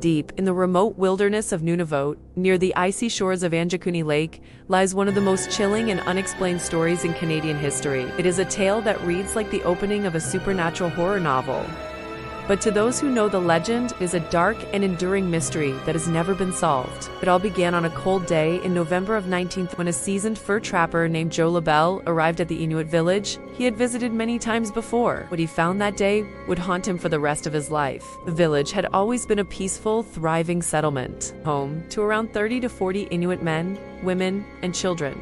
Deep in the remote wilderness of Nunavut, near the icy shores of Angikuni Lake, lies one of the most chilling and unexplained stories in Canadian history. It is a tale that reads like the opening of a supernatural horror novel. But to those who know the legend, it is a dark and enduring mystery that has never been solved. It all began on a cold day in November of 19th when a seasoned fur trapper named Joe Labelle arrived at the Inuit village he had visited many times before. What he found that day would haunt him for the rest of his life. The village had always been a peaceful, thriving settlement, home to around 30 to 40 Inuit men, women, and children.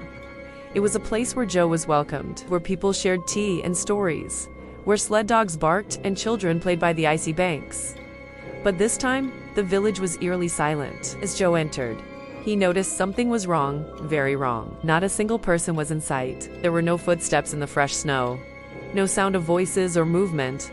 It was a place where Joe was welcomed, where people shared tea and stories, where sled dogs barked and children played by the icy banks. But this time, the village was eerily silent. As Joe entered, he noticed something was wrong, very wrong. Not a single person was in sight. There were no footsteps in the fresh snow, no sound of voices or movement,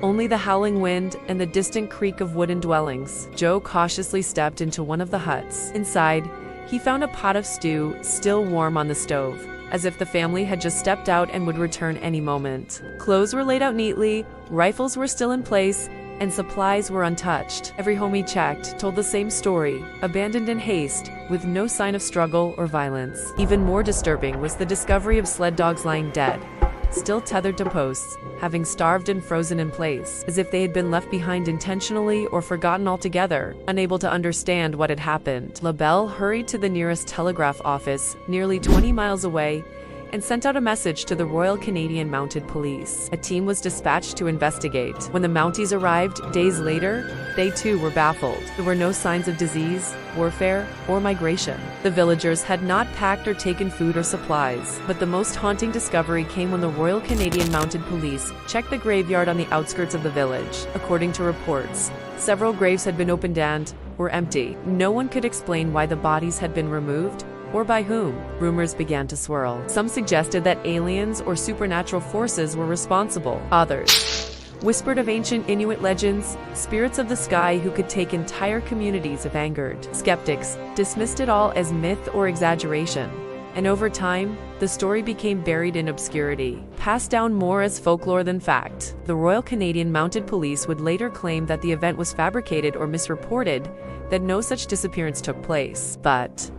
only the howling wind and the distant creak of wooden dwellings. Joe cautiously stepped into one of the huts. Inside, he found a pot of stew still warm on the stove, as if the family had just stepped out and would return any moment. Clothes were laid out neatly, rifles were still in place, and supplies were untouched. Every home he checked told the same story, abandoned in haste, with no sign of struggle or violence. Even more disturbing was the discovery of sled dogs lying dead, still tethered to posts, having starved and frozen in place, as if they had been left behind intentionally or forgotten altogether. Unable to understand what had happened, Labelle hurried to the nearest telegraph office, nearly 20 miles away, and sent out a message to the Royal Canadian Mounted Police. A team was dispatched to investigate. When the Mounties arrived days later, they too were baffled. There were no signs of disease, warfare, or migration. The villagers had not packed or taken food or supplies. But the most haunting discovery came when the Royal Canadian Mounted Police checked the graveyard on the outskirts of the village. According to reports, several graves had been opened and were empty. No one could explain why the bodies had been removed, or by whom. Rumors began to swirl. Some suggested that aliens or supernatural forces were responsible. Others whispered of ancient Inuit legends, spirits of the sky who could take entire communities if angered. Skeptics dismissed it all as myth or exaggeration, and over time, the story became buried in obscurity, passed down more as folklore than fact. The Royal Canadian Mounted Police would later claim that the event was fabricated or misreported, that no such disappearance took place. But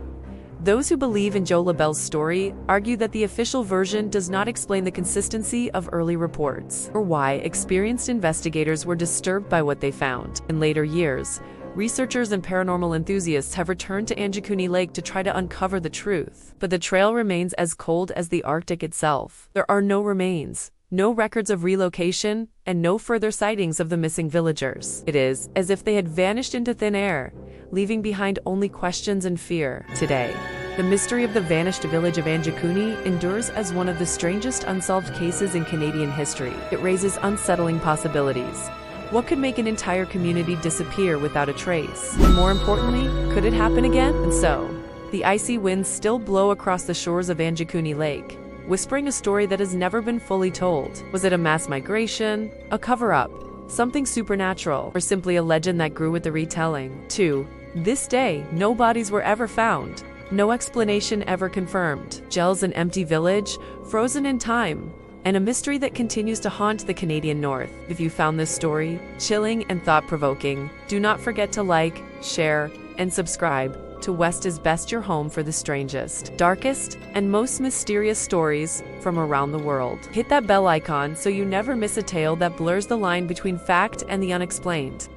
those who believe in Joe Labelle's story argue that the official version does not explain the consistency of early reports, or why experienced investigators were disturbed by what they found. In later years, researchers and paranormal enthusiasts have returned to Angikuni Lake to try to uncover the truth. But the trail remains as cold as the Arctic itself. There are no remains, no records of relocation, and no further sightings of the missing villagers. It is as if they had vanished into thin air, leaving behind only questions and fear. Today, the mystery of the vanished village of Angikuni endures as one of the strangest unsolved cases in Canadian history. It raises unsettling possibilities. What could make an entire community disappear without a trace? And more importantly, could it happen again? And so, the icy winds still blow across the shores of Angikuni Lake, whispering a story that has never been fully told. Was it a mass migration, a cover-up, something supernatural, or simply a legend that grew with the retelling? To this day, no bodies were ever found, no explanation ever confirmed. Just an empty village, frozen in time, and a mystery that continues to haunt the Canadian North. If you found this story chilling and thought-provoking, do not forget to like, share, and subscribe to West is Best, your home for the strangest, darkest, and most mysterious stories from around the world. Hit that bell icon so you never miss a tale that blurs the line between fact and the unexplained.